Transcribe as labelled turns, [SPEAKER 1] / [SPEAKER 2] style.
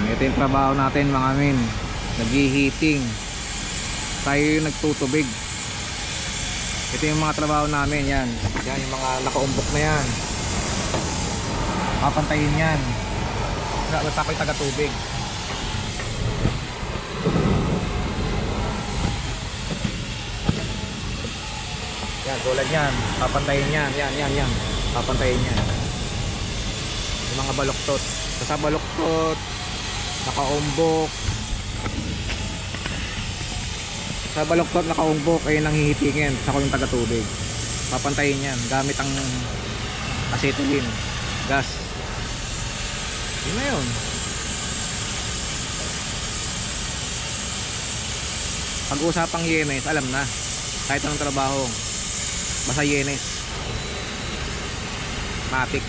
[SPEAKER 1] Ito yung trabaho natin mga min. Nag-heating. Tayo yung nagtutubig. Ito yung mga trabaho namin. Yan. Yan yung mga nakaumbok na yan. Papantayin yan. Basta ako'y taga-tubig. Yan, tulad yan. Papantayin yan. Yan. Papantayin yan. Yung mga baluktot. Basta baluktot, nakaumbok. Sa baluktot, nakaumbok, ay nanghihitingin. Sa ko yung taga-tubig. Papantayin yan gamit ang acetylene gas. Yun na yun. Pag-usapang yenes, alam na. Kahit anong trabaho, basta yenes. Matik.